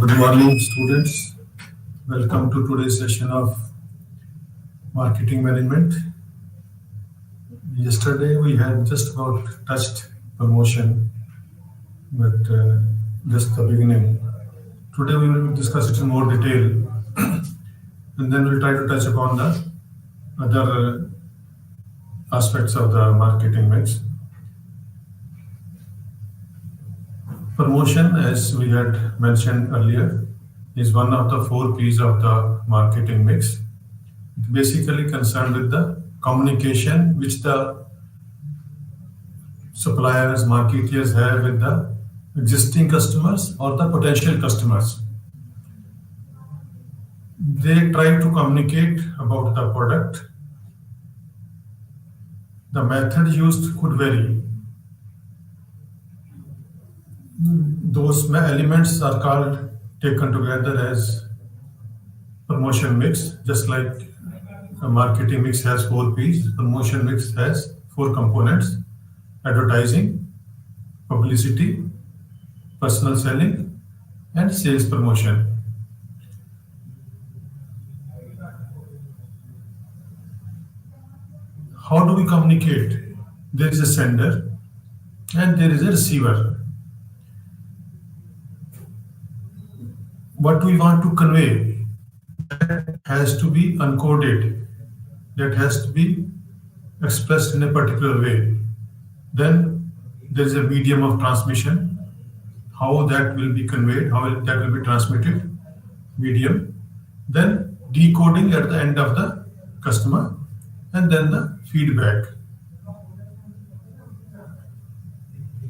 Good morning, students. Welcome to today's session of marketing management. Yesterday we had just about touched promotion, but just the beginning. Today we will discuss it in more detail, and then we'll try to touch upon the other aspects of the marketing mix. Promotion, as we had mentioned earlier, is one of the 4 P's of the marketing mix. It's basically concerned with the communication which the suppliers, marketeers have with the existing customers or the potential customers. They try to communicate about the product. The method used could vary. Those elements are called, taken together as promotion mix, just like a marketing mix has 4 P's, promotion mix has 4 components: advertising, publicity, personal selling, and sales promotion. How do we communicate? There is a sender and there is a receiver. What we want to convey has to be encoded, that has to be expressed in a particular way. Then there is a medium of transmission, how that will be conveyed, how that will be transmitted, medium. Then decoding at the end of the customer, and then the feedback.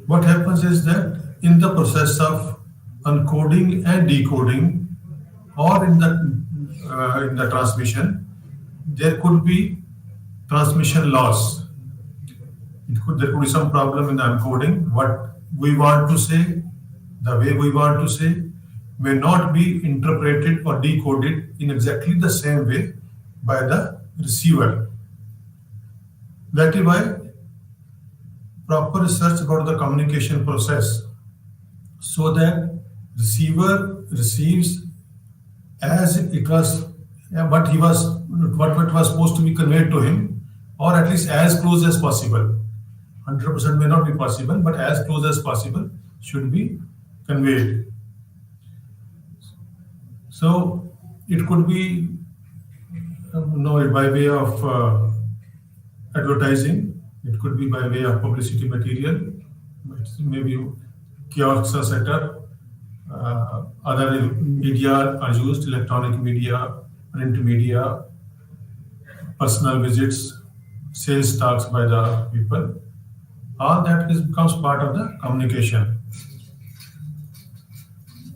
What happens is that in the process of encoding and decoding, or in the transmission, there could be transmission loss. There could be some problem in the encoding, what we want to say, the way we want to say, may not be interpreted or decoded in exactly the same way by the receiver. That is why proper research about the communication process, so that receiver receives as it was what was supposed to be conveyed to him, or at least as close as possible. 100% may not be possible, but as close as possible should be conveyed. So it could be by way of advertising, it could be by way of publicity material, maybe kiosks are set up, other media are used, electronic media, print media, personal visits, sales talks by the people. All that becomes part of the communication.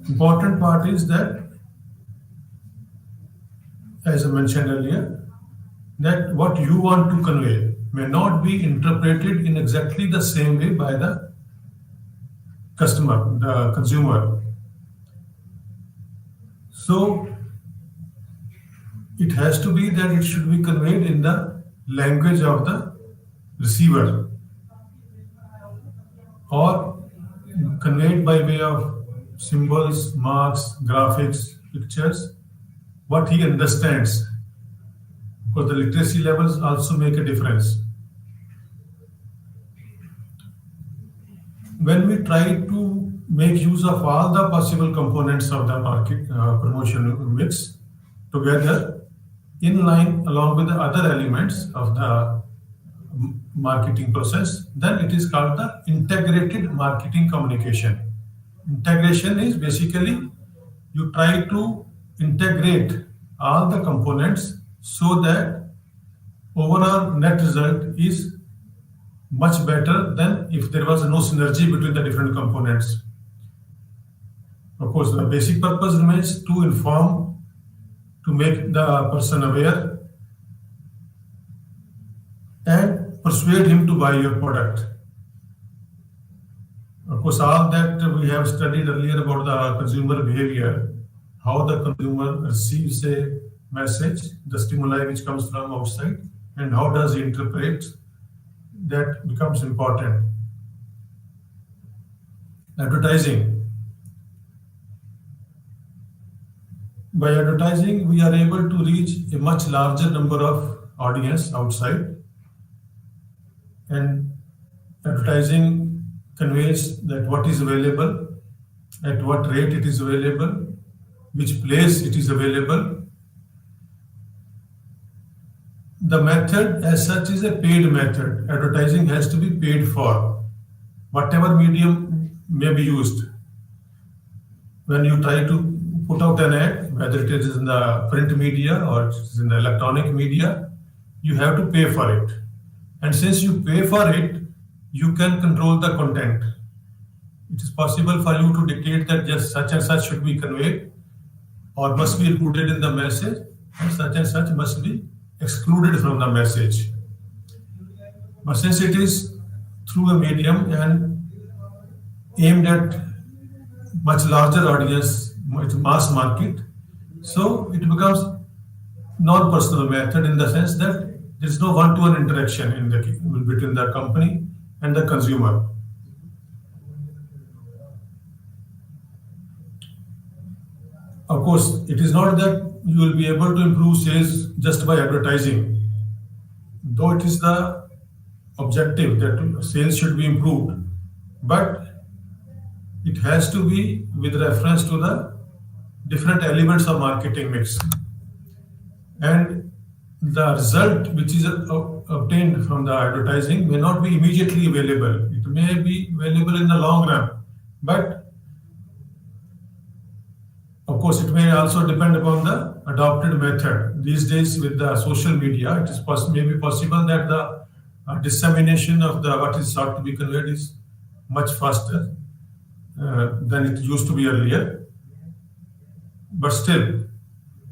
Important part is that, as I mentioned earlier, that what you want to convey may not be interpreted in exactly the same way by the customer, the consumer. So it has to be that it should be conveyed in the language of the receiver, or conveyed by way of symbols, marks, graphics, pictures, what he understands. Because the literacy levels also make a difference. When we try to make use of all the possible components of the market promotion mix together in line along with the other elements of the marketing process, then it is called the integrated marketing communication. Integration is basically you try to integrate all the components so that overall net result is much better than if there was no synergy between the different components. Of course, the basic purpose remains to inform, to make the person aware and persuade him to buy your product. Of course, all that we have studied earlier about the consumer behavior, how the consumer receives a message, the stimuli which comes from outside, and how does he interpret, that becomes important. Advertising. By advertising, we are able to reach a much larger number of audience outside, and advertising conveys that what is available, at what rate it is available, which place it is available. The method as such is a paid method. Advertising has to be paid for. Whatever medium may be used. When you try to put out an ad, whether it is in the print media or it is in the electronic media, you have to pay for it. And since you pay for it, you can control the content. It is possible for you to dictate that just such and such should be conveyed or must be included in the message, and such must be excluded from the message. But since it is through a medium and aimed at much larger audience, mass market, so it becomes non-personal method in the sense that there is no one-to-one interaction between the company and the consumer. Of course, it is not that you will be able to improve sales just by advertising, though it is the objective that sales should be improved, but it has to be with reference to the different elements of marketing mix. And the result which is obtained from the advertising may not be immediately available. It may be available in the long run, but of course, it may also depend upon the adopted method. These days, with the social media, it is maybe possible that the dissemination of what is sought to be conveyed is much faster than it used to be earlier. But still,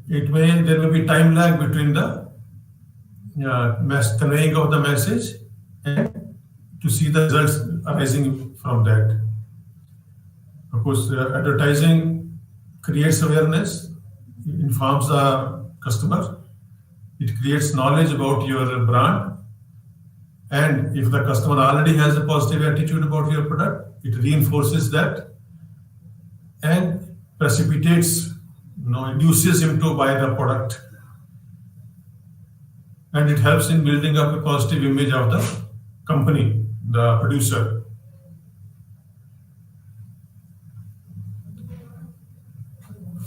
there may be time lag between the conveying of the message and to see the results arising from that. Of course, advertising creates awareness, informs the customer, it creates knowledge about your brand, and if the customer already has a positive attitude about your product, it reinforces that and precipitates, induces him to buy the product. And it helps in building up a positive image of the company, the producer.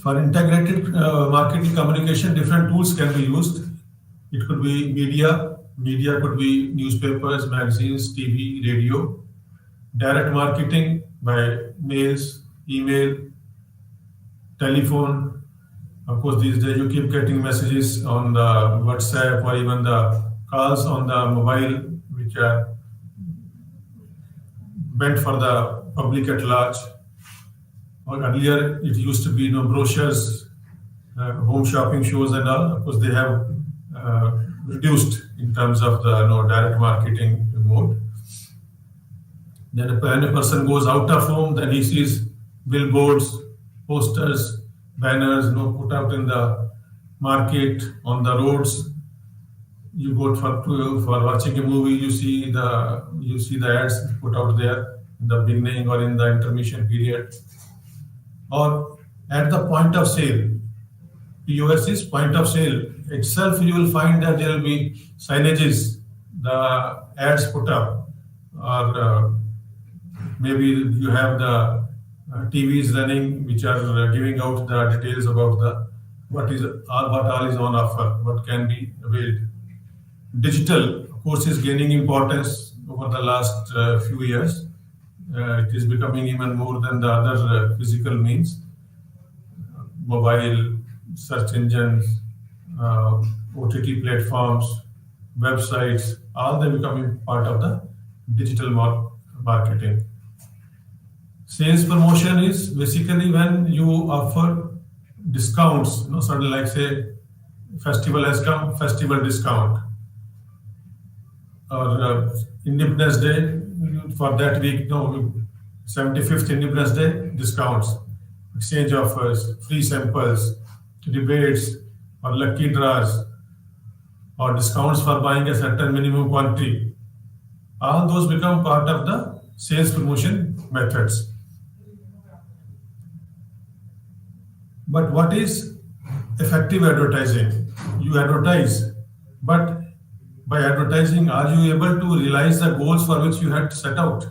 For integrated marketing communication, different tools can be used. It could be media. Media could be newspapers, magazines, TV, radio. Direct marketing by mails, email, telephone. Of course, these days you keep getting messages on the WhatsApp or even the calls on the mobile, which are meant for the public at large. Or earlier, it used to be brochures, home shopping shows, and all. Of course, they have reduced in terms of the direct marketing mode. Then when a person goes out of home, then he sees billboards, posters, banners, put out in the market, on the roads. You go for watching a movie, you see the ads put out there in the beginning or in the intermission period, or at the point of sale. POS is point of sale itself. You will find that there will be signages, the ads put up, or maybe you have the TVs running which are giving out the details about what all is on offer, what can be availed. Digital, of course, is gaining importance over the last few years. It is becoming even more than the other physical means. Mobile, search engines, OTT platforms, websites, all they becoming part of the digital marketing. Sales promotion is basically when you offer discounts, suddenly like say festival has come, festival discount, or Independence Day, for that week, 75th Independence Day discounts, exchange offers, free samples, rebates, or lucky draws, or discounts for buying a certain minimum quantity. All those become part of the sales promotion methods. But what is effective advertising? You advertise, but by advertising, are you able to realize the goals for which you had set out?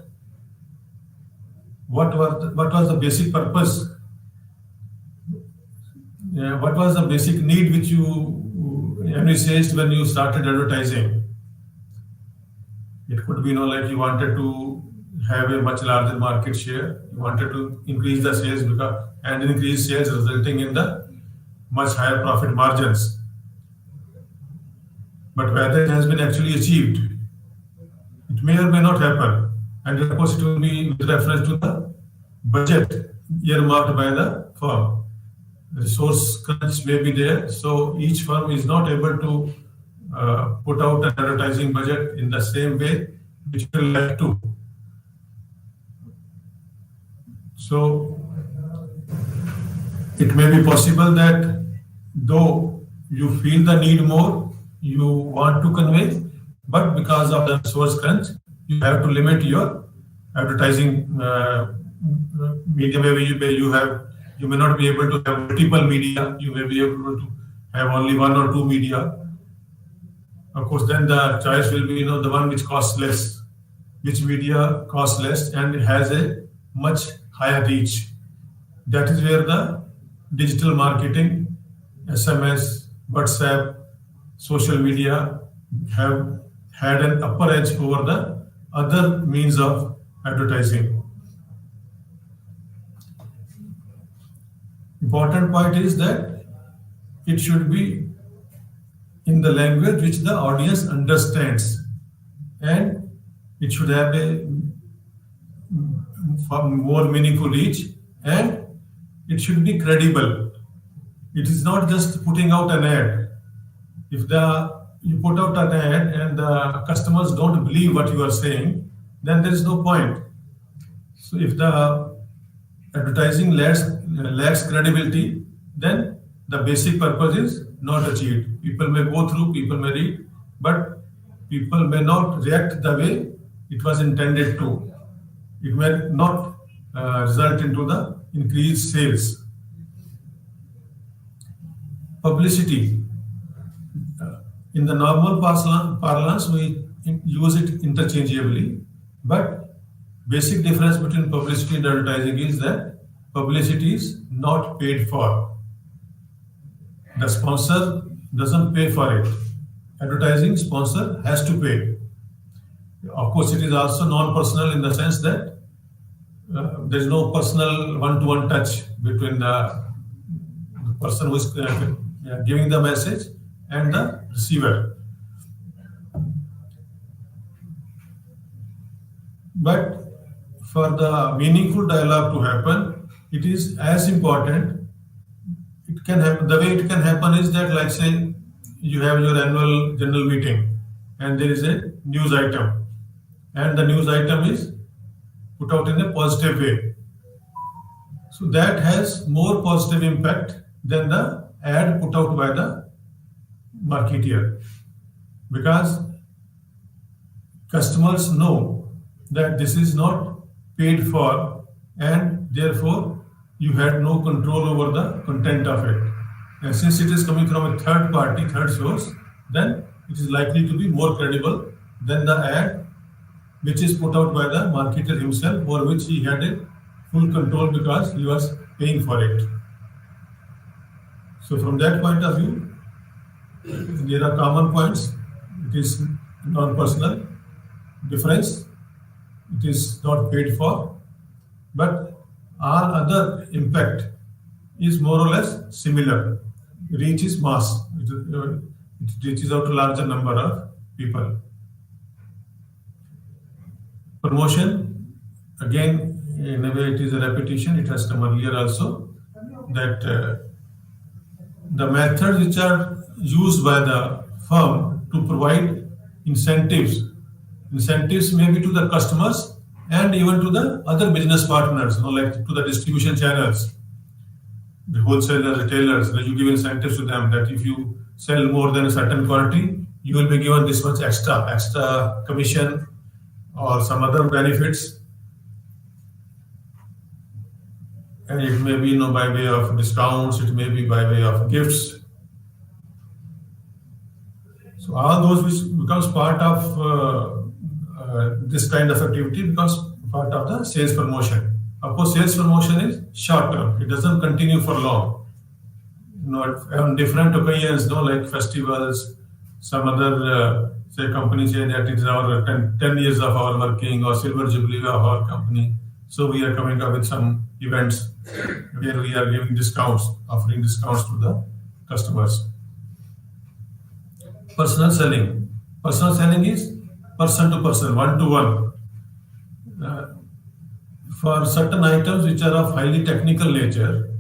What was the basic purpose? What was the basic need which you envisaged when you started advertising? It could be, like you wanted to have a much larger market share. You wanted to increase the sales and increase sales, resulting in the much higher profit margins. But whether it has been actually achieved, it may or may not happen. And of course, it will be with reference to the budget earmarked by the firm. Resource crunch may be there, so each firm is not able to put out an advertising budget in the same way which will like to. So it may be possible that though you feel the need more, you want to convey, but because of the resource crunch, you have to limit your advertising media. Maybe you may not be able to have multiple media. You may be able to have only one or two media. Of course, then the choice will be, the one which costs less, which media costs less and has a much higher reach. That is where the digital marketing, SMS, WhatsApp, social media have had an upper edge over the other means of advertising. Important point is that it should be in the language which the audience understands, and it should have a more meaningful reach, and it should be credible. It is not just putting out an ad. If you put out an ad and the customers don't believe what you are saying, then there is no point. So if the advertising lacks credibility, then the basic purpose is not achieved. People may go through, people may read, but people may not react the way it was intended to. It may not result into the increased sales. Publicity. In the normal parlance, we use it interchangeably, but basic difference between publicity and advertising is that publicity is not paid for. The sponsor doesn't pay for it. Advertising sponsor has to pay. Of course, it is also non-personal in the sense that there is no personal one-to-one touch between the person who is giving the message and the receiver. But for the meaningful dialogue to happen, it is as important. It can happen. The way it can happen is that, like say, you have your annual general meeting, and there is a news item, and the news item is put out in a positive way. So that has more positive impact than the ad put out by the marketeer, because customers know that this is not paid for, and therefore you had no control over the content of it. And since it is coming from a third party, third source, then it is likely to be more credible than the ad which is put out by the marketer himself, over which he had a full control because he was paying for it. So from that point of view, there are common points. It is non-personal difference. It is not paid for, but all other impact is more or less similar. Reach is mass. It reaches out to a larger number of people. Promotion, again, in a way it is a repetition. It has come earlier also, that the methods which are used by the firm to provide incentives may be to the customers and even to the other business partners, like to the distribution channels, the wholesalers, retailers. You give incentives to them that if you sell more than a certain quantity, you will be given this much extra commission or some other benefits. And it may be by way of discounts, it may be by way of gifts. So all those which becomes part of this kind of activity becomes part of the sales promotion. Of course, sales promotion is short term. It doesn't continue for long. On different occasions, like festivals, some other say companies say that it is our 10 years of our working or silver jubilee of our company. So we are coming up with some events where we are giving discounts, offering discounts to the customers. Personal selling. Personal selling is person to person, one to one. For certain items which are of highly technical nature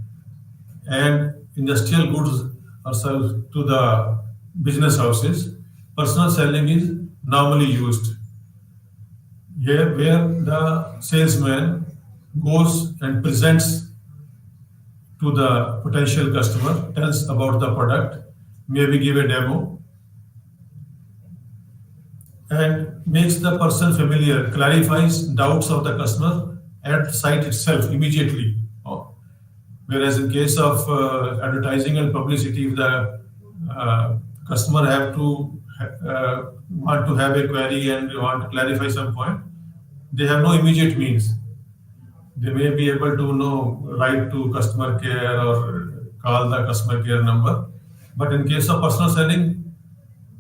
and industrial goods are sold to the business houses, personal selling is normally used. Here, where the salesman goes and presents to the potential customer, tells about the product, maybe give a demo, and makes the person familiar, clarifies doubts of the customer at the site itself immediately. Whereas in case of advertising and publicity, if the customer have to want to have a query and want to clarify some point, they have no immediate means. They may be able to write to customer care or call the customer care number. But in case of personal selling,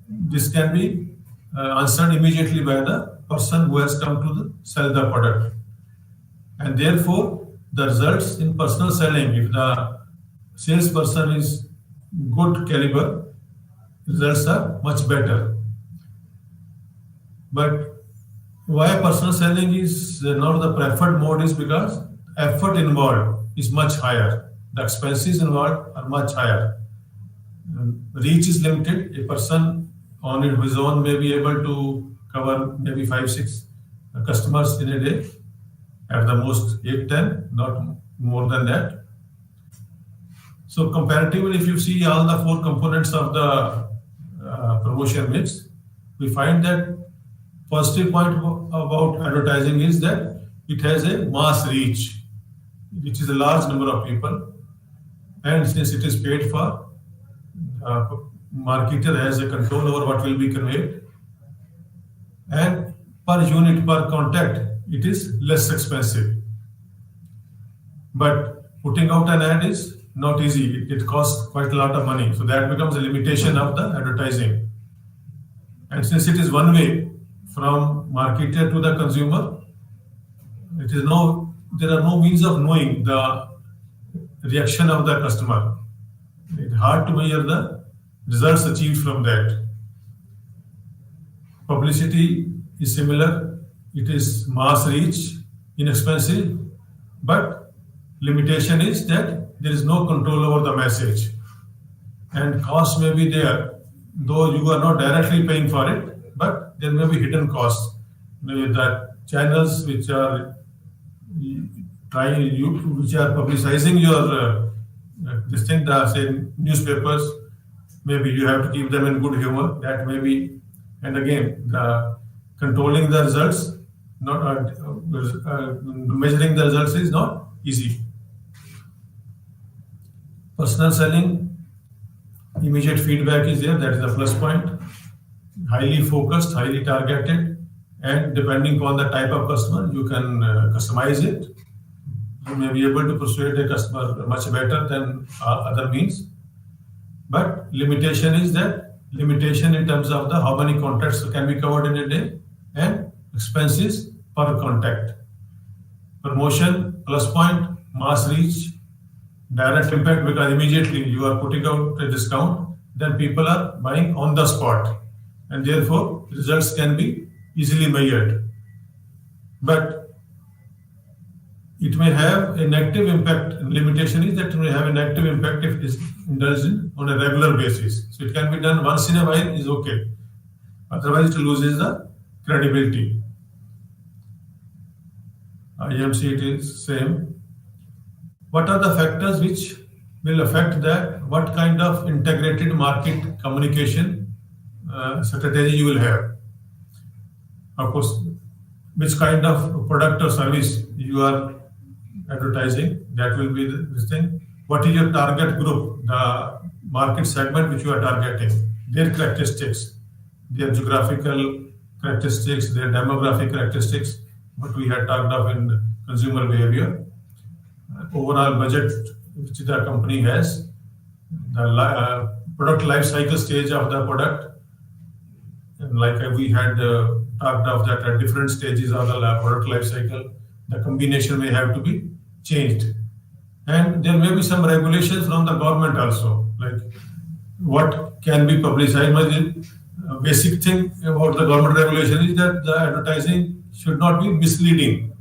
this can be answered immediately by the person who has come to sell the product. And therefore, the results in personal selling, if the salesperson is good caliber, results are much better. But why personal selling is not the preferred mode is because effort involved is much higher. The expenses involved are much higher. Reach is limited. A person on his own may be able to cover maybe 5-6 customers in a day, at the most 8-10, not more than that. So comparatively, if you see all the four components of the promotion mix, we find that positive point about advertising is that it has a mass reach, which is a large number of people, and since it is paid for, marketer has a control over what will be conveyed, and per unit, per contact, it is less expensive. But putting out an ad is not easy. It costs quite a lot of money. So that becomes a limitation of the advertising. And since it is one way from marketer to the consumer, there are no means of knowing the reaction of the customer. It's hard to measure the results achieved from that. Publicity is similar. It is mass reach, inexpensive, but limitation is that there is no control over the message. And cost may be there, though you are not directly paying for it, but there may be hidden costs. The channels which are publicizing your this thing, say newspapers, maybe you have to keep them in good humor. That may be, and again, the controlling the results, not measuring the results is not easy. Personal selling, immediate feedback is there. That is a plus point. Highly focused, highly targeted, and depending on the type of customer, you can customize it. You may be able to persuade a customer much better than other means. But limitation is that limitation in terms of the how many contacts can be covered in a day and expenses per contact. Promotion, plus point, mass reach, direct impact, because immediately you are putting out a discount, then people are buying on the spot, and therefore results can be easily measured. But it may have a negative impact. Limitation is that it may have a negative impact if it is indulged in on a regular basis. So it can be done once in a while is okay. Otherwise it loses the credibility. IMC, it is same. What are the factors which will affect that? What kind of integrated market communication strategy you will have? Of course, which kind of product or service you are advertising, that will be this thing. What is your target group, the market segment which you are targeting, their characteristics, their geographical characteristics, their demographic characteristics, what we had talked of in consumer behavior, overall budget which the company has, the product life cycle stage of the product, and like we had talked of that at different stages of the product life cycle, the combination may have to be changed. And there may be some regulations from the government also, like what can be publicized. Basic thing about the government regulation is that the advertising should not be misleading.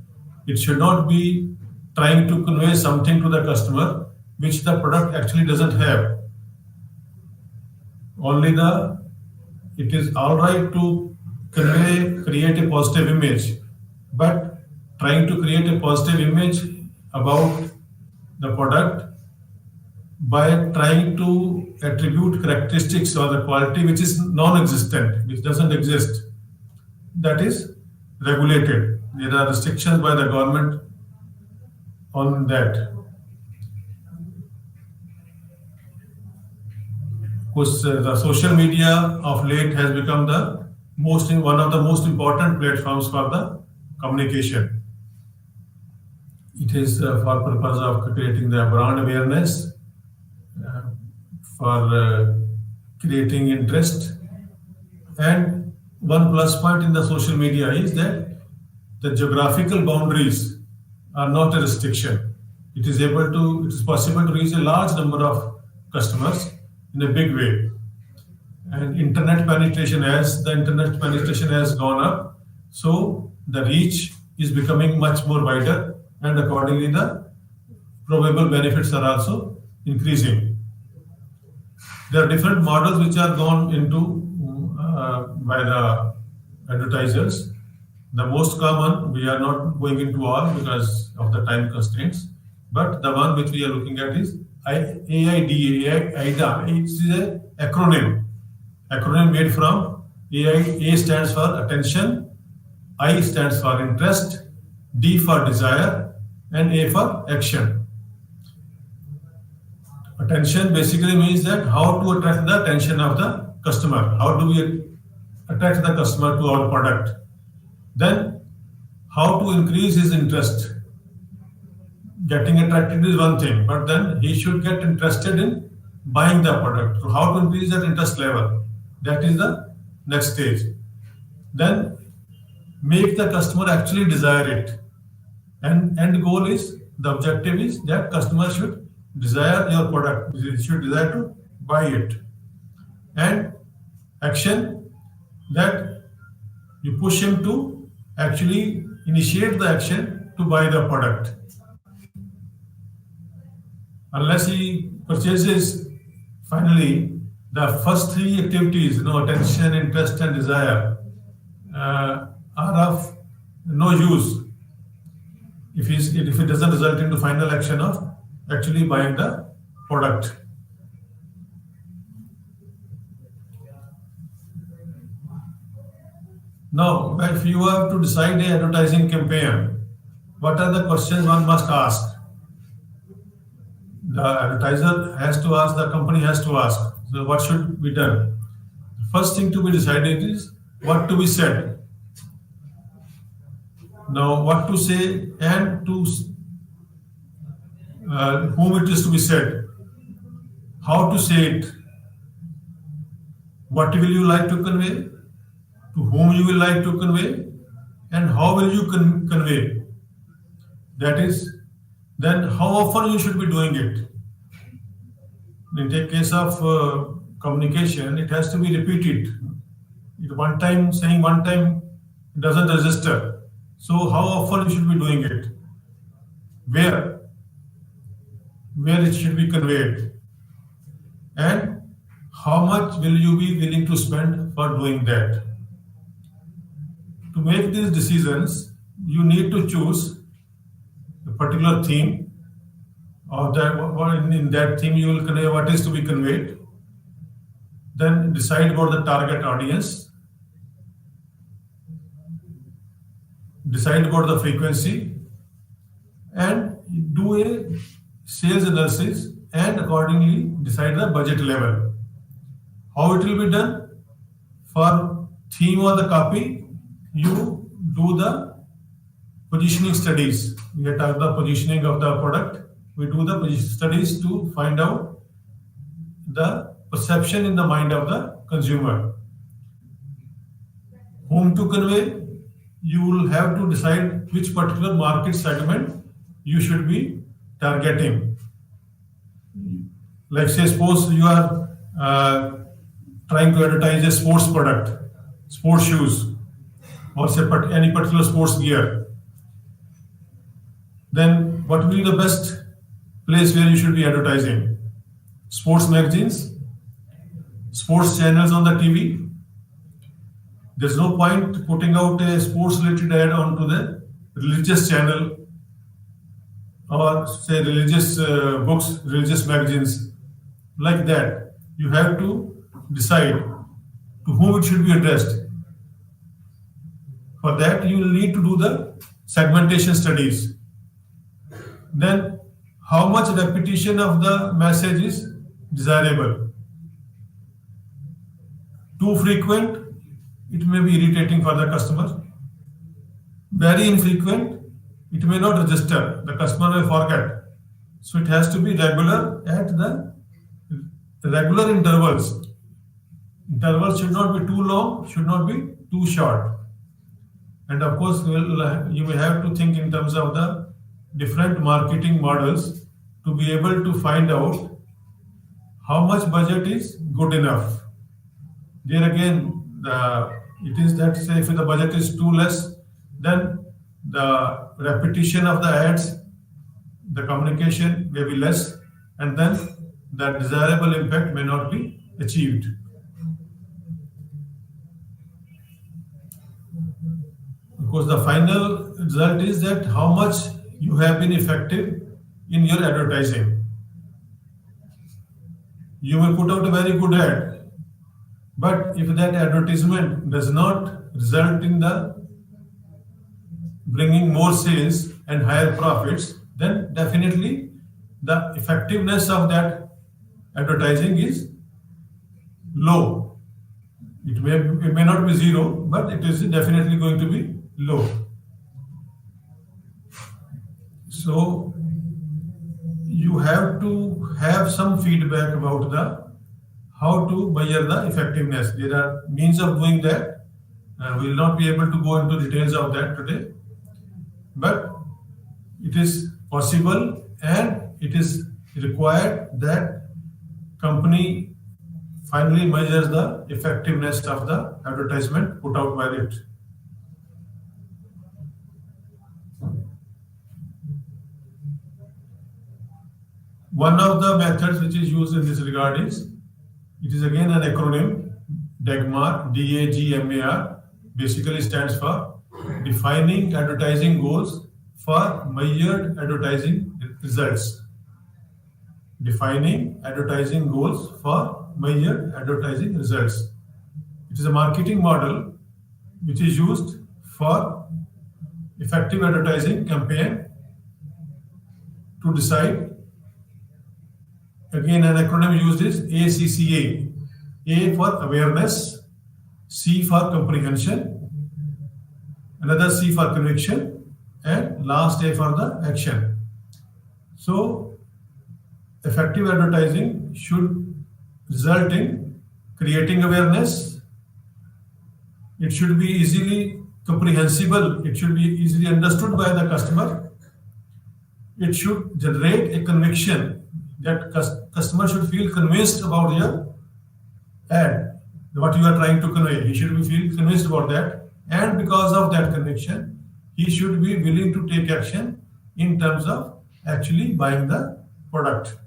It should not be trying to convey something to the customer which the product actually doesn't have. It is all right to create a positive image, but trying to create a positive image about the product by trying to attribute characteristics or the quality which is non-existent, which doesn't exist, that is regulated. There are restrictions by the government on that. Of course, the social media of late has become one of the most important platforms for the communication. It is for purpose of creating the brand awareness, for creating interest. And one plus point in the social media is that the geographical boundaries are not a restriction. It is possible to reach a large number of customers in a big way. And internet penetration, as the internet penetration has gone up, so the reach is becoming much more wider, and accordingly the probable benefits are also increasing. There are different models which are gone into by the advertisers. The most common, we are not going into all because of the time constraints, but the one which we are looking at is AIDA. It is an acronym made from A stands for attention, I stands for interest, D for desire, and A for action. Attention basically means that how to attract the attention of the customer. How do we attract the customer to our product? Then how to increase his interest. Getting attracted is one thing, but then he should get interested in buying the product. So how to increase that interest level? That is the next stage. Then make the customer actually desire it. And end goal is, the objective is that customer should desire your product, he should desire to buy it. And action, that you push him to actually initiate the action to buy the product. Unless he purchases, finally, the first three activities, attention, interest, and desire, are of no use if it doesn't result into final action of actually buying the product. Now, if you have to decide an advertising campaign, what are the questions one must ask? The advertiser has to ask, the company has to ask. So what should be done? The first thing to be decided is what to be said. Now, what to say and to whom it is to be said, how to say it, what will you like to convey, to whom you will like to convey, and how will you convey. That is, then how often you should be doing it. In the case of communication, it has to be repeated. Saying one time doesn't register. So how often you should be doing it? Where it should be conveyed, and how much will you be willing to spend for doing that. To make these decisions, you need to choose a particular theme, or in that theme you will convey what is to be conveyed. Then decide about the target audience, decide about the frequency, and do a sales analysis, and accordingly decide the budget level. How it will be done? For theme or the copy, you do the positioning studies. We have talked the positioning of the product. We do the studies to find out the perception in the mind of the consumer. Whom to convey? You will have to decide which particular market segment you should be targeting. Like say, suppose you are trying to advertise a sports product, sports shoes, or say any particular sports gear. Then what will be the best place where you should be advertising? Sports magazines, sports channels on the TV. There's no point putting out a sports related ad onto the religious channel, or say religious books, religious magazines. Like that, you have to decide to whom it should be addressed. For that, you will need to do the segmentation studies. Then, how much repetition of the message is desirable? Too frequent, it may be irritating for the customer. Very infrequent, it may not register. The customer may forget. So it has to be regular at the regular intervals. Intervals should not be too long, should not be too short. And of course, you may have to think in terms of the different marketing models to be able to find out how much budget is good enough. There again, it is that say if the budget is too less, then the repetition of the ads, the communication may be less, and then the desirable impact may not be achieved. Because the final result is that how much you have been effective in your advertising. You may put out a very good ad, but if that advertisement does not result in the bringing more sales and higher profits, then definitely the effectiveness of that advertising is low. It may not be zero, but it is definitely going to be low. So you have to have some feedback about the how to measure the effectiveness. There are means of doing that. We will not be able to go into details of that today, but it is possible and it is required that company finally measures the effectiveness of the advertisement put out by it. One of the methods which is used in this regard is, it is again an acronym, DAGMAR, DAGMAR, basically stands for Defining Advertising Goals for Measured Advertising Results. Defining advertising goals for measured advertising results. It is a marketing model which is used for effective advertising campaign to decide. Again, an acronym used is ACCA. A for awareness, C for comprehension, another C for conviction, and last A for the action. So, effective advertising should result in creating awareness. It should be easily comprehensible. It should be easily understood by the customer. It should generate a conviction that customer should feel convinced about your ad, what you are trying to convey. He should feel convinced about that, and because of that conviction, he should be willing to take action in terms of actually buying the product.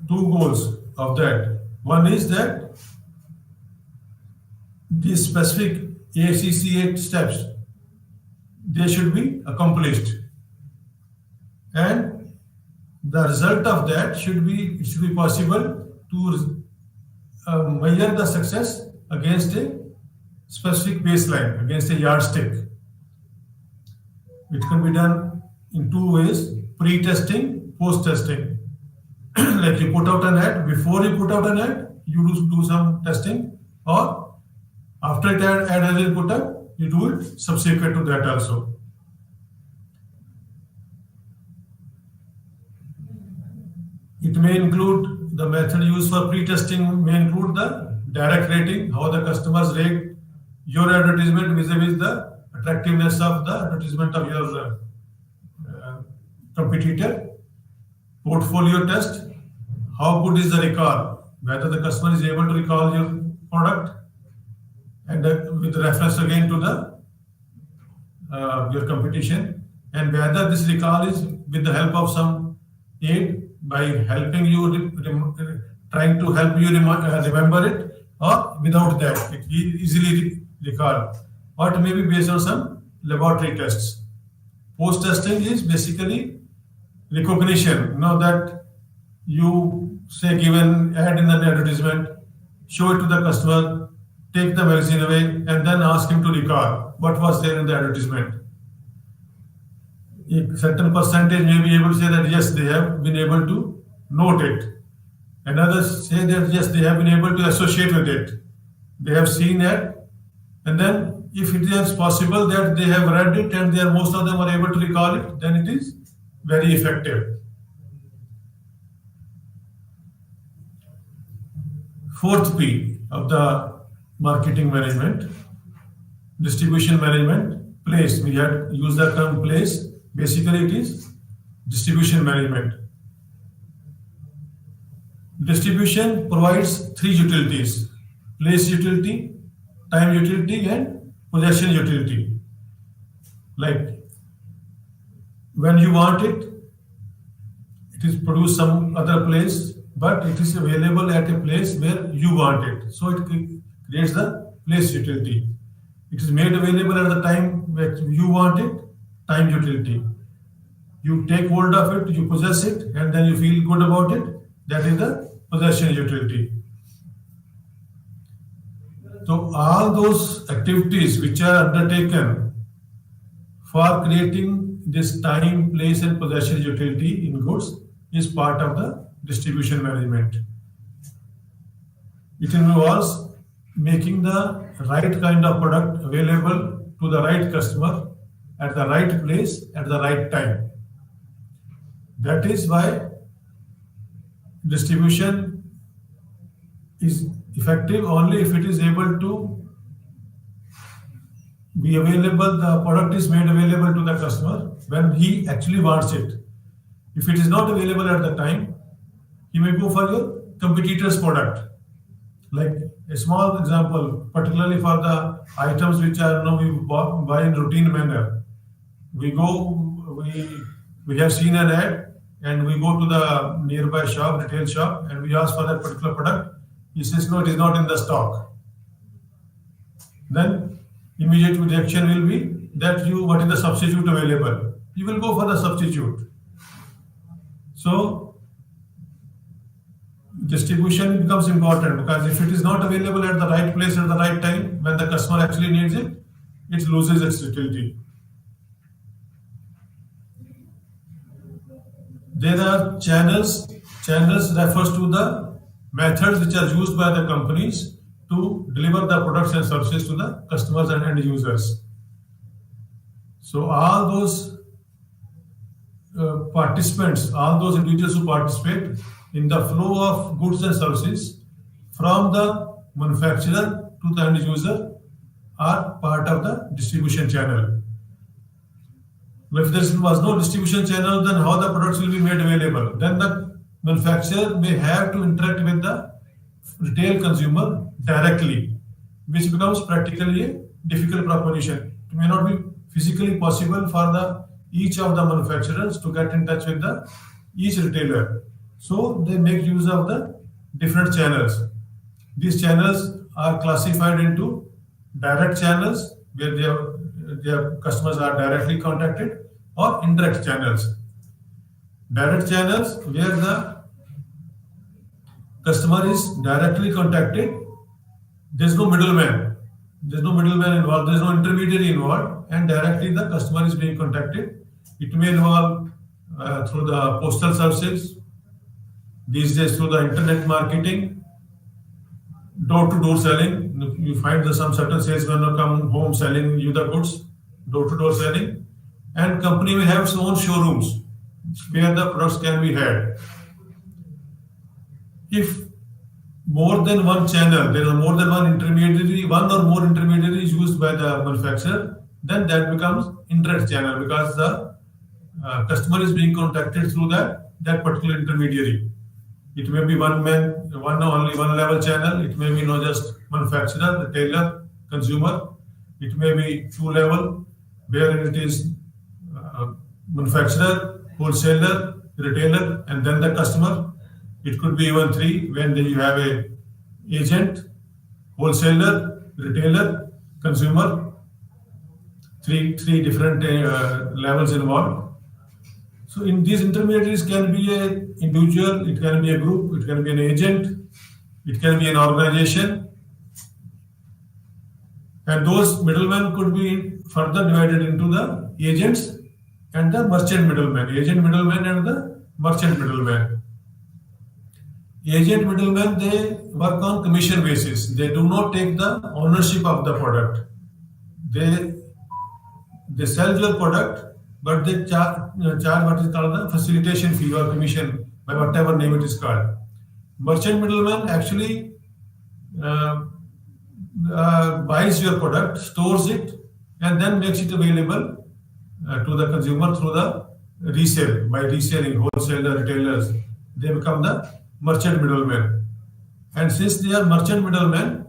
Two goals of that. One is that these specific ACCA steps, they should be accomplished, and the result of that should be possible to measure the success against a specific baseline, against a yardstick. It can be done in two ways: pre-testing, post-testing. Like you put out an ad, before you put out an ad, you do some testing, or after that ad has been put up, you do it subsequent to that also. It may include, the method used for pre-testing may include the direct rating, how the customers rate your advertisement vis-a-vis the attractiveness of the advertisement of your competitor. Portfolio test, how good is the recall, whether the customer is able to recall your product, and with reference again to the your competition, and whether this recall is with the help of some aid by helping you, trying to help you remember it, or without that, it easily recall, or it may be based on some laboratory tests. Post-testing is basically recognition, that you say give an ad in an advertisement, show it to the customer, take the magazine away, and then ask him to recall what was there in the advertisement. A certain percentage may be able to say that yes, they have been able to note it, and others say that yes, they have been able to associate with it. They have seen it, and then if it is possible that they have read it and most of them are able to recall it, then it is very effective. Fourth P of the marketing management, distribution management, place. We had used the term place. Basically, it is distribution management. Distribution provides three utilities: place utility, time utility, and possession utility. Like when you want it, it is produced some other place, but it is available at a place where you want it. So it creates the place utility. It is made available at the time that you want it, time utility. You take hold of it, you possess it, and then you feel good about it. That is the possession utility. So all those activities which are undertaken for creating this time, place, and possession utility in goods is part of the distribution management. It involves making the right kind of product available to the right customer at the right place at the right time. That is why distribution is effective only if it is able to be available, the product is made available to the customer when he actually wants it. If it is not available at the time, he may go for your competitor's product. Like a small example, particularly for the items which are we buy in routine manner. We have seen an ad and we go to the nearby shop, retail shop, and we ask for that particular product. He says, no, it is not in the stock. Then immediate reaction will be that what is the substitute available? You will go for the substitute. So distribution becomes important because if it is not available at the right place at the right time when the customer actually needs it, it loses its utility. There are channels. Channels refers to the methods which are used by the companies to deliver the products and services to the customers and end users. So all those participants, all those individuals who participate in the flow of goods and services from the manufacturer to the end user are part of the distribution channel. If there was no distribution channel, then how the products will be made available? Then the manufacturer may have to interact with the retail consumer directly, which becomes practically a difficult proposition. It may not be physically possible for each of the manufacturers to get in touch with each retailer. So they make use of the different channels. These channels are classified into direct channels where their customers are directly contacted, or indirect channels. Direct channels where the customer is directly contacted. There's no middleman. There's no middleman involved. There's no intermediary involved, and directly the customer is being contacted. It may involve through the postal services, these days through the internet marketing, door-to-door selling. You find that some certain salesmen will come home selling you the goods, door-to-door selling, and company will have its own showrooms where the products can be had. If more than one channel, there are more than one intermediary, one or more intermediaries used by the manufacturer, then that becomes indirect channel because the customer is being contacted through that particular intermediary. It may be only one level channel. It may be not just manufacturer, retailer, consumer. It may be two level, where it is manufacturer, wholesaler, retailer, and then the customer. It could be even three when you have a agent, wholesaler, retailer, consumer. Three different levels involved. So in these intermediaries can be an individual, it can be a group, it can be an agent, it can be an organization. And those middlemen could be further divided into the agents and the merchant middlemen. Agent middlemen and the merchant middlemen. Agent middlemen, they work on commission basis. They do not take the ownership of the product. They sell your product, but they charge what is called the facilitation fee or commission, by whatever name it is called. Merchant middleman actually buys your product, stores it, and then makes it available to the consumer through the resale. By reselling, wholesaler, retailers, they become the merchant middleman. And since they are merchant middlemen,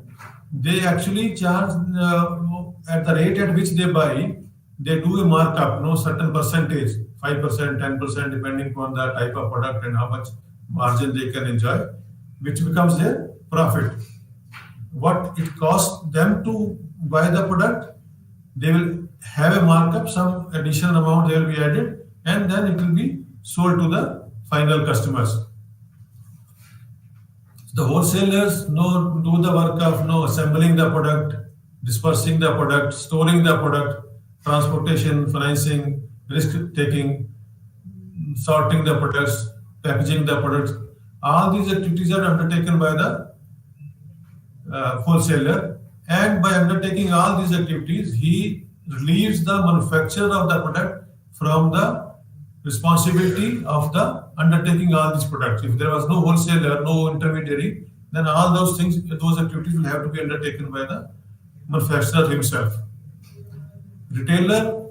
they actually charge at the rate at which they buy. They do a markup, no certain percentage, 5%, 10%, depending upon the type of product and how much margin they can enjoy, which becomes their profit. What it costs them to buy the product, they will have a markup, some additional amount they will be added, and then it will be sold to the final customers. The wholesalers do the work of assembling the product, dispersing the product, storing the product, transportation, financing, risk taking, sorting the products, packaging the products. All these activities are undertaken by the wholesaler, and by undertaking all these activities, he relieves the manufacturer of the product from the responsibility of the undertaking all these products. If there was no wholesaler, no intermediary, then all those things, those activities will have to be undertaken by the manufacturer himself. Retailer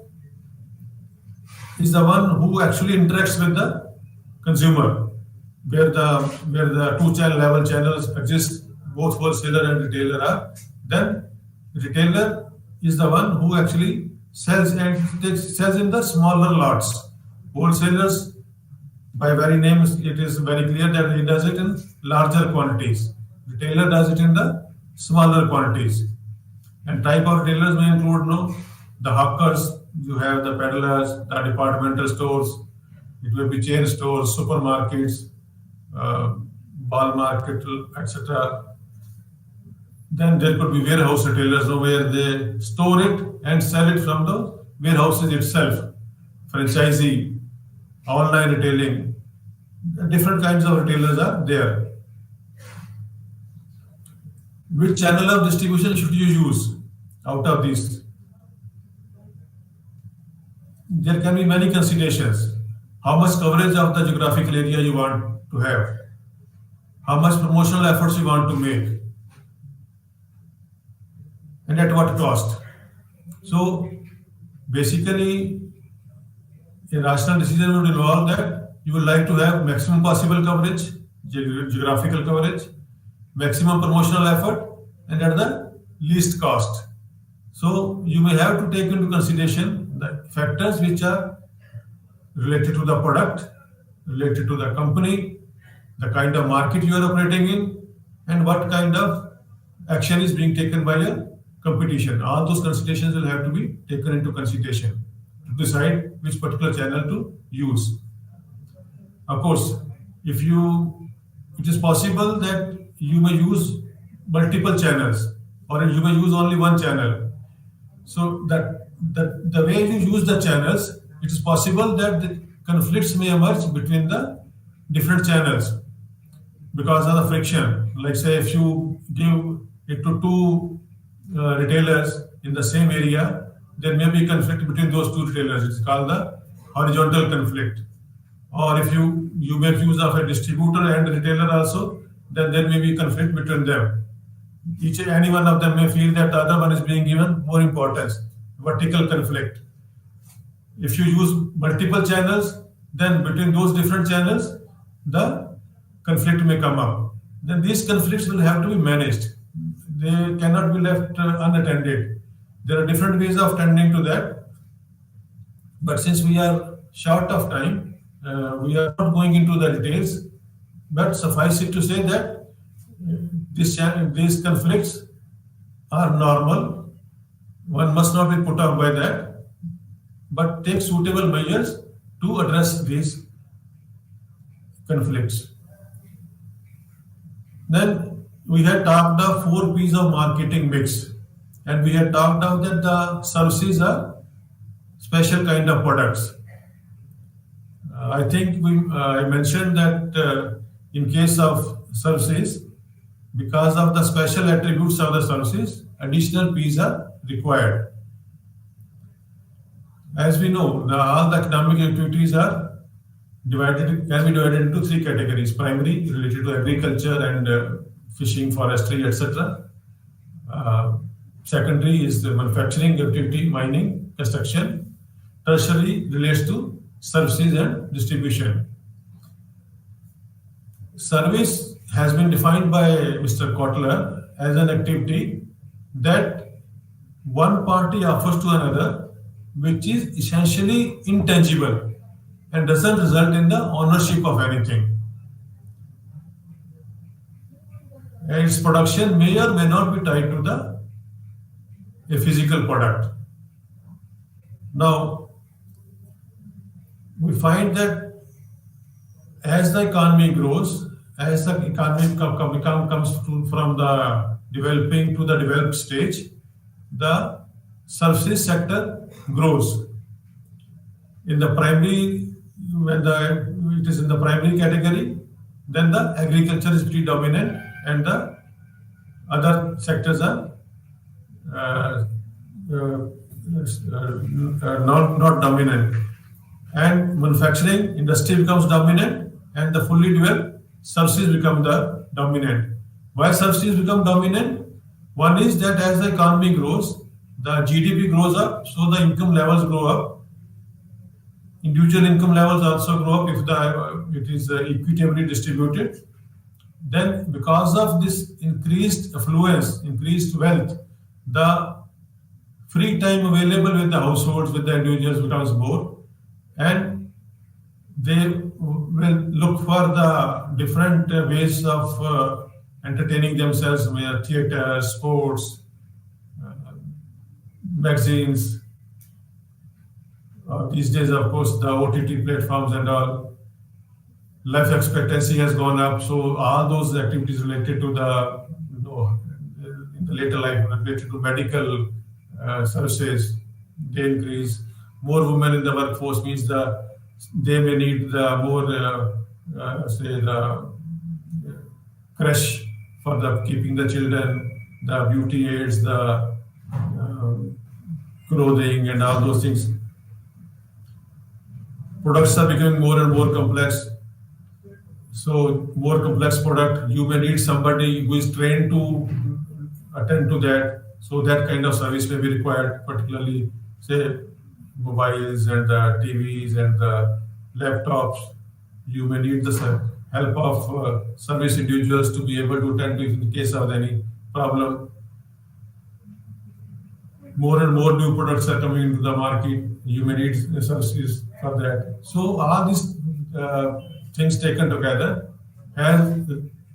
is the one who actually interacts with the consumer, where the two channel level channels exist, both wholesaler and retailer are. Then retailer is the one who actually sells in the smaller lots. Wholesalers, by very name, it is very clear that he does it in larger quantities. Retailer does it in the smaller quantities. And type of retailers may include the hawkers, you have the peddlers, the departmental stores, it will be chain stores, supermarkets, ball market, etc. Then there could be warehouse retailers where they store it and sell it from the warehouses itself. Franchisee, online retailing, different kinds of retailers are there. Which channel of distribution should you use out of these? There can be many considerations. How much coverage of the geographical area you want to have? How much promotional efforts you want to make? And at what cost? So basically, a rational decision would involve that you would like to have maximum possible coverage, geographical coverage, maximum promotional effort, and at the least cost. So you may have to take into consideration the factors which are related to the product, related to the company, the kind of market you are operating in, and what kind of action is being taken by your competition. All those considerations will have to be taken into consideration to decide which particular channel to use. Of course, it is possible that you may use multiple channels, or you may use only one channel. So that the way you use the channels, it is possible that the conflicts may emerge between the different channels because of the friction. Like say, if you give it to two retailers in the same area, there may be conflict between those two retailers. It's called the horizontal conflict. Or if you make use of a distributor and retailer also, then there may be conflict between them. Any one of them may feel that the other one is being given more importance, vertical conflict. If you use multiple channels, then between those different channels, the conflict may come up. Then these conflicts will have to be managed. They cannot be left unattended. There are different ways of tending to that. But since we are short of time, we are not going into the details. But suffice it to say that these conflicts are normal. One must not be put off by that, but take suitable measures to address these conflicts. Then we had talked of 4 P's of marketing mix, and we had talked of that the services are special kind of products. I think I mentioned that in case of services, because of the special attributes of the services, additional P's are required. As we know, all the economic activities are can be divided into 3 categories: primary, related to agriculture and fishing, forestry, etc. Secondary is the manufacturing activity, mining, construction. Tertiary relates to services and distribution. Service has been defined by Mr. Kotler as an activity that one party offers to another, which is essentially intangible and doesn't result in the ownership of anything. And its production may or may not be tied to a physical product. Now, we find that as the economy grows, as the economy comes from the developing to the developed stage, the services sector grows. In the primary, when it is in the primary category, then the agriculture is predominant and the other sectors are uh, uh, not dominant. And manufacturing industry becomes dominant and the fully developed services become the dominant. Why services become dominant? One is that as the economy grows, the GDP grows up, so the income levels grow up. Individual income levels also grow up if it is equitably distributed. Then because of this increased affluence, increased wealth, the free time available with the households, with the individuals becomes more, and they will look for the different ways of entertaining themselves, theater, sports, magazines. These days, of course, the OTT platforms and all. Life expectancy has gone up, so all those activities related to the, in the later life, related to medical services, they increase. More women in the workforce means they may need the more, say, the creche for the keeping the children, the beauty aids, the clothing, and all those things. Products are becoming more and more complex. So more complex product, you may need somebody who is trained to attend to that. So that kind of service may be required, particularly say mobiles and the TVs and the laptops. You may need the help of service individuals to be able to attend to in case of any problem. More and more new products are coming into the market. You may need services for that. So all these things taken together has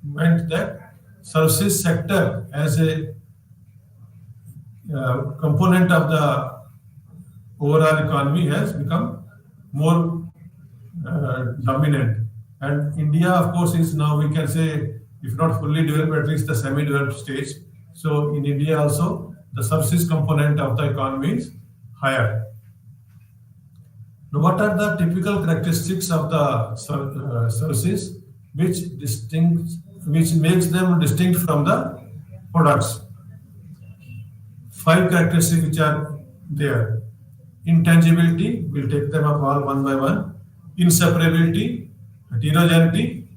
meant that services sector as a component of the overall economy has become more dominant. And India, of course, is now, we can say, if not fully developed, at least the semi-developed stage. So in India also, the services component of the economy is higher. Now, what are the typical characteristics of the services which makes them distinct from the products? 5 characteristics which are there. Intangibility, we'll take them up all one by one. Inseparability, heterogeneity,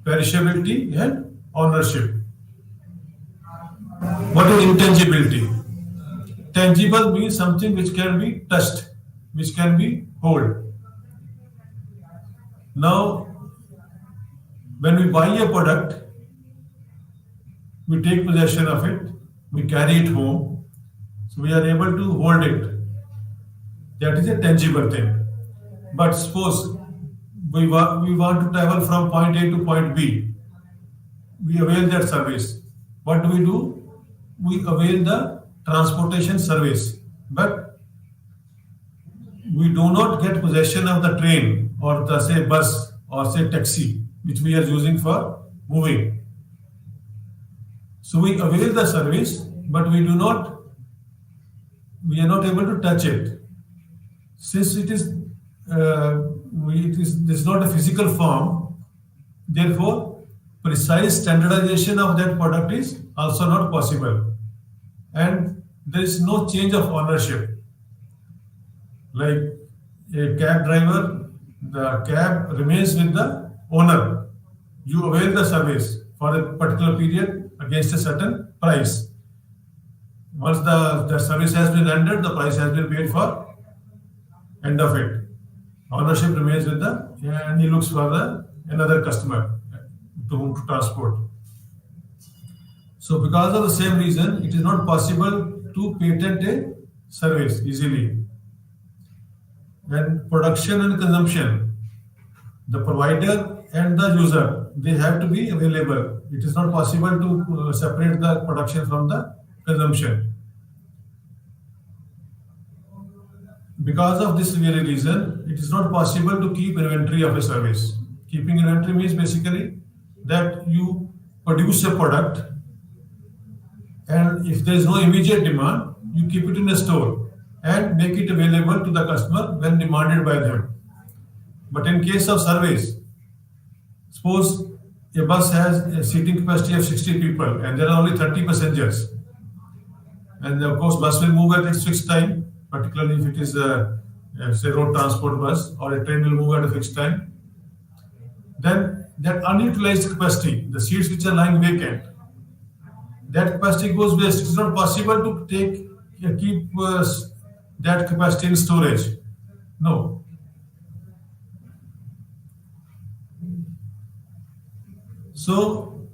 perishability, and ownership. What is intangibility? Tangible means something which can be touched, which can be held. Now, when we buy a product, we take possession of it, we carry it home, so we are able to hold it. That is a tangible thing. But suppose we want to travel from point A to point B. We avail that service. What do? We avail the transportation service. But we do not get possession of the train or the, say, bus or, say, taxi, which we are using for moving. So we avail the service, but we are not able to touch it. Since this is not a physical form, therefore precise standardization of that product is also not possible, and there is no change of ownership. Like a cab driver, the cab remains with the owner. You avail the service for a particular period against a certain price. Once the service has been rendered, the price has been paid for. End of it. Ownership remains with and he looks for another customer to whom to transport. So because of the same reason, it is not possible to patent a service easily. And production and consumption, the provider and the user, they have to be available. It is not possible to separate the production from the consumption. Because of this very reason, it is not possible to keep inventory of a service. Keeping inventory means basically that you produce a product, and if there is no immediate demand, you keep it in a store and make it available to the customer when demanded by them. But in case of service, suppose a bus has a seating capacity of 60 people and there are only 30 passengers, and of course bus will move at its fixed time, particularly if it is a say road transport bus, or a train will move at a fixed time. Then that unutilized capacity, the seats which are lying vacant, that capacity goes waste. It's not possible to keep that capacity in storage. No. So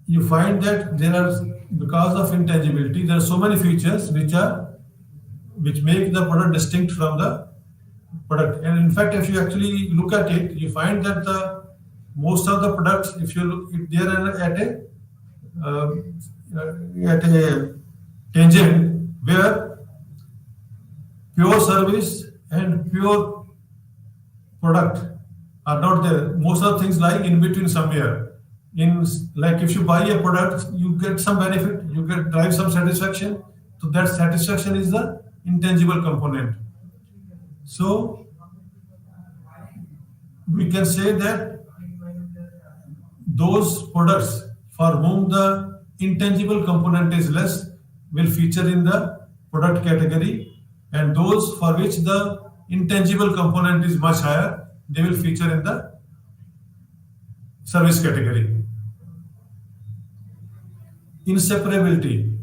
you find that there are, because of intangibility, there are so many features which make the product distinct from the product. And in fact, if you actually look at it, you find that most of the products, if they are at a tangent where pure service and pure product are not there. Most of the things lie in between somewhere. Like if you buy a product, you get some benefit, you drive some satisfaction. So that satisfaction is the intangible component. So we can say that those products for whom the intangible component is less will feature in the product category, and those for which the intangible component is much higher, they will feature in the service category. Inseparability.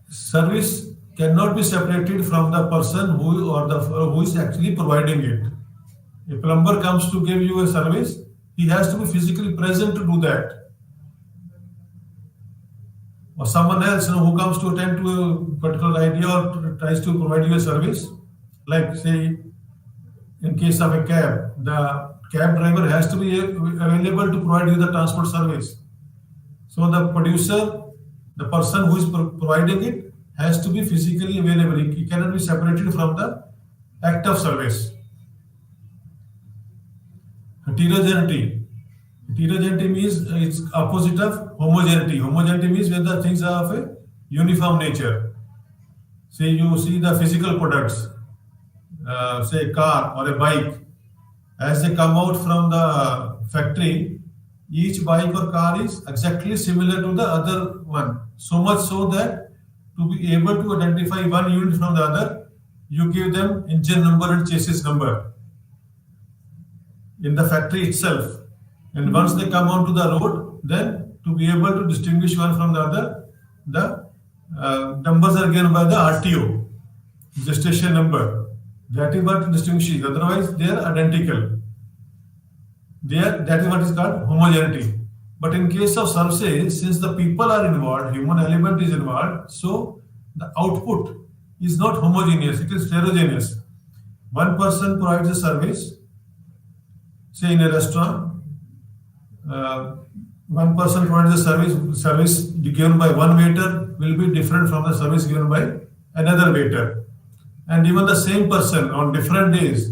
Service cannot be separated from the person who is actually providing it. A plumber comes to give you a service, he has to be physically present to do that. Or someone else who comes to attend to a particular idea or tries to provide you a service, like say in case of a cab, the cab driver has to be available to provide you the transport service. So the producer, the person who is providing it, has to be physically available. He cannot be separated from the act of service. Heterogeneity. Heterogeneity means it's opposite of homogeneity. Homogeneity means when the things are of a uniform nature. Say you see the physical products, say a car or a bike, as they come out from the factory, each bike or car is exactly similar to the other one. So much so that to be able to identify one unit from the other, you give them engine number and chassis number in the factory itself. And once they come onto the road, then to be able to distinguish one from the other, the numbers are given by the RTO, registration number. That is what distinguishes. Otherwise, they are identical. That is what is called homogeneity. But in case of services, since the people are involved, human element is involved, so the output is not homogeneous, it is heterogeneous. One person provides a service, say in a restaurant, one person provides a service given by one waiter will be different from the service given by another waiter. And even the same person on different days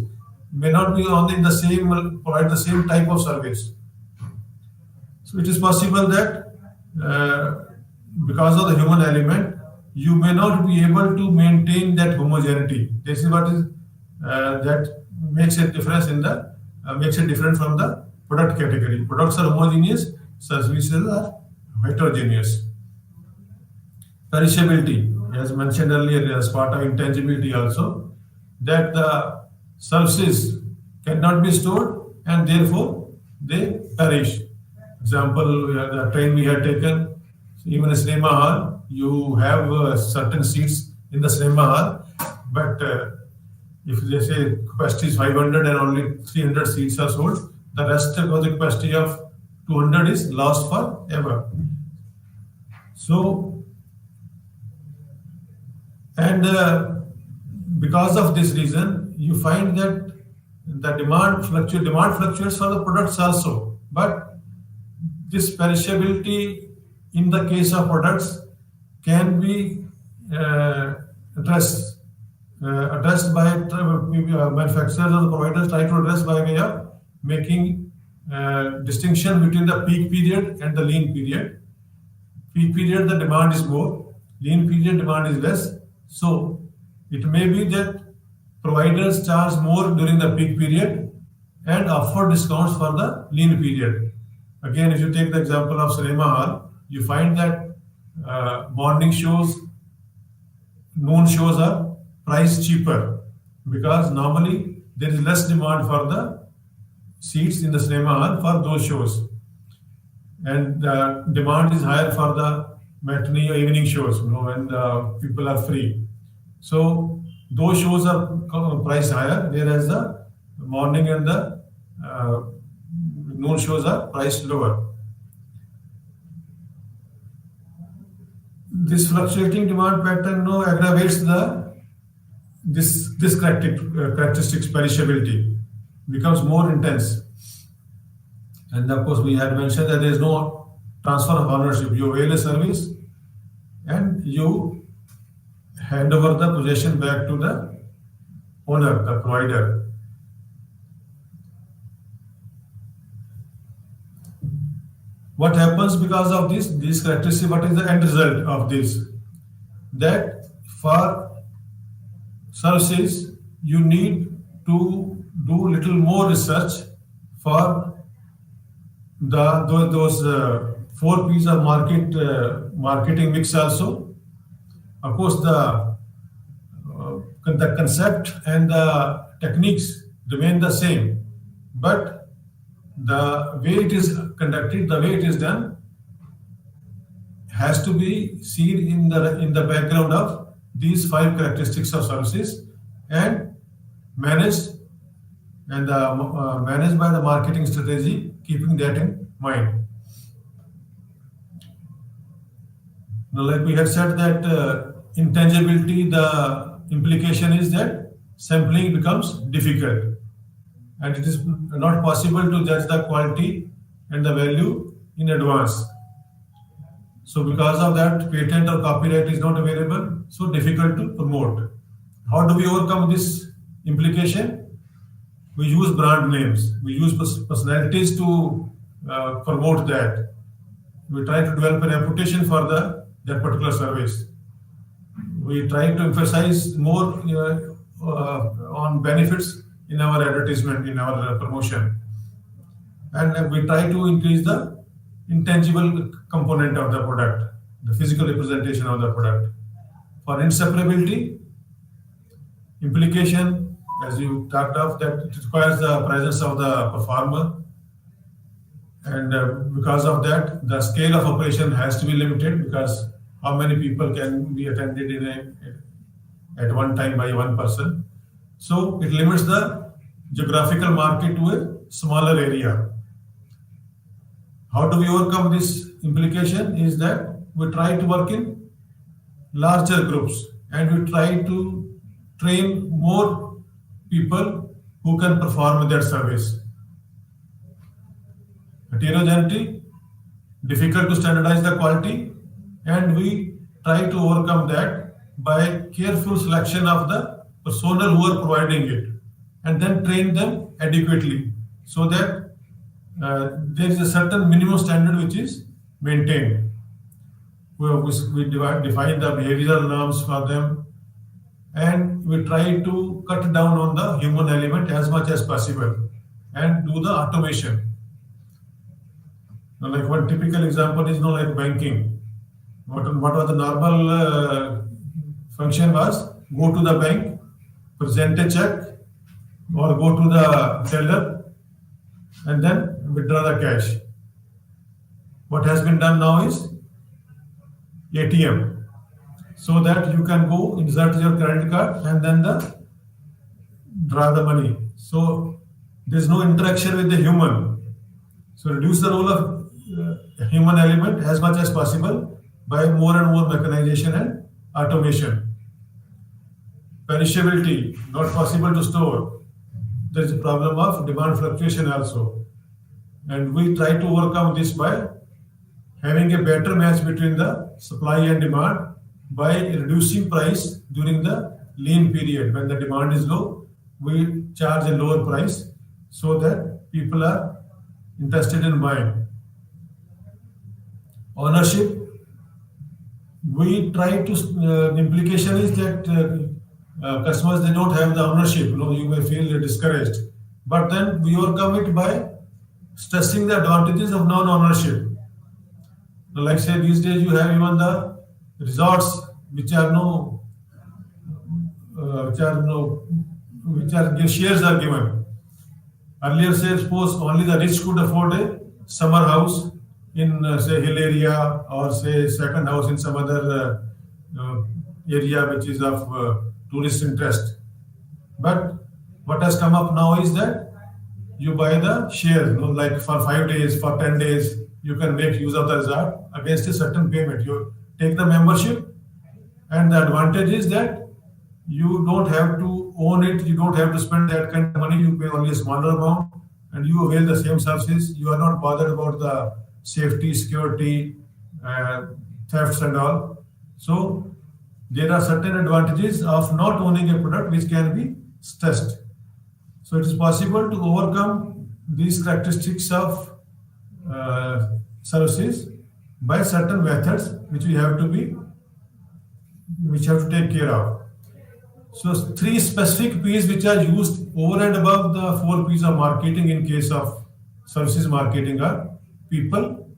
may not be provide the same type of service. So it is possible that because of the human element, you may not be able to maintain that homogeneity. This is what is that makes it difference makes it different from the product category. Products are homogeneous, services are heterogeneous. Perishability, as mentioned earlier, as part of intangibility also, that the services cannot be stored and therefore they perish. Example, the train we had taken, even a cinema hall, you have certain seats in the cinema hall, but if they say capacity is 500 and only 300 seats are sold, the rest of the capacity of 200 is lost forever. So, and because of this reason, you find that the demand fluctuates for the products also. But this perishability in the case of products can be address addressed by manufacturers or providers try to address by way of making distinction between the peak period and the lean period. Peak period the demand is more, lean period demand is less. So it may be that providers charge more during the peak period and offer discounts for the lean period. Again, if you take the example of cinema hall, you find that morning shows, noon shows are priced cheaper because normally there is less demand for the seats in the cinema hall for those shows, and the demand is higher for the matinee or evening shows, when people are free. So those shows are priced higher, whereas the morning and the noon shows are priced lower. This fluctuating demand pattern aggravates this characteristics perishability, becomes more intense. And of course, we had mentioned that there is no transfer of ownership. You avail a service and you hand over the possession back to the owner, the provider. What happens because of these characteristics? What is the end result of this? That for services, you need to do little more research for those 4 P's of marketing mix also. Of course, the concept and the techniques remain the same, but the way it is conducted, the way it is done, has to be seen in the background of these 5 characteristics of services and managed by the marketing strategy, keeping that in mind. Now, like we had said that intangibility, the implication is that sampling becomes difficult and it is not possible to judge the quality and the value in advance. So because of that, patent or copyright is not available, so difficult to promote. How do we overcome this implication? We use brand names, we use personalities to promote that. We try to develop a reputation for that particular service. We try to emphasize more on benefits in our advertisement, in our promotion. And we try to increase the intangible component of the product, the physical representation of the product. For inseparability, implication, as you talked of, that it requires the presence of the performer. And because of that, the scale of operation has to be limited, because how many people can be attended at one time by one person. So it limits the geographical market to a smaller area. How do we overcome this implication? Is that we try to work in larger groups and we try to train more people who can perform that service. Heterogeneity, difficult to standardize the quality, and we try to overcome that by careful selection of the personnel who are providing it and then train them adequately so that there is a certain minimum standard which is maintained. We define the behavioral norms for them, and we try to cut down on the human element as much as possible and do the automation. Now, like one typical example is like banking. What was the normal function was go to the bank, present a check, or go to the teller and then withdraw the cash. What has been done now is ATM, so that you can go insert your credit card and then draw the money. So there's no interaction with the human. So reduce the role of human element as much as possible by more and more mechanization and automation. Perishability, not possible to store. There is a problem of demand fluctuation also. And we try to overcome this by having a better match between the supply and demand by reducing price during the lean period. When the demand is low, we charge a lower price so that people are interested in buying. Ownership, we try to, the implication is that customers, they don't have the ownership. You may feel discouraged, but then we overcome it by stressing the advantages of non-ownership. Like say these days you have even the resorts which are shares are given. Earlier, say suppose only the rich could afford a summer house in say hill area, or say second house in some other area which is of tourist interest. But what has come up now is that you buy the share, like for 5 days, for 10 days, you can make use of the resort against a certain payment. You take the membership, and the advantage is that you don't have to own it, you don't have to spend that kind of money, you pay only a smaller amount, and you avail the same services. You are not bothered about the safety, security, thefts and all. So there are certain advantages of not owning a product which can be stressed. So it is possible to overcome these characteristics of services by certain methods which we have to take care of. So 3 specific P's which are used over and above the 4 P's of marketing in case of services marketing are people,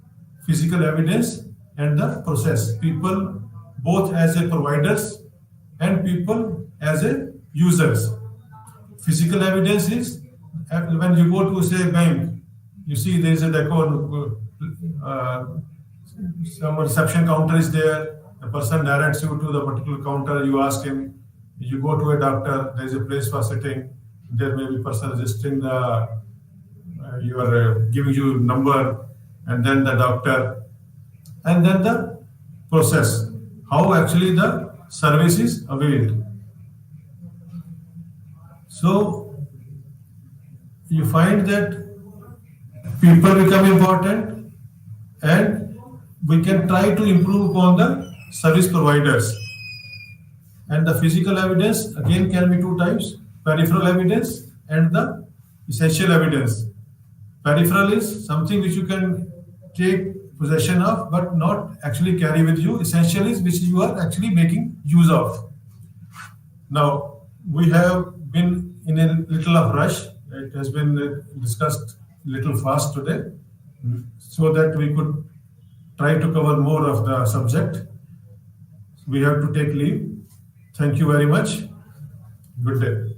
physical evidence, and the process. People both as a providers and people as a users. Physical evidence is when you go to say bank, you see there is a some reception counter is there. The person directs you to the particular counter. You ask him. You go to a doctor. There is a place for sitting. There may be person registering the. You are giving you number, and then the doctor, and then the process. How actually the service is availed. So you find that people become important, and we can try to improve upon the service providers. And the physical evidence again can be 2 types: peripheral evidence and the essential evidence. Peripheral is something which you can take possession of but not actually carry with you. Essential is which you are actually making use of. Now, we have been in a little of rush. It has been discussed a little fast today, so that we could try to cover more of the subject. We have to take leave. Thank you very much. Good day.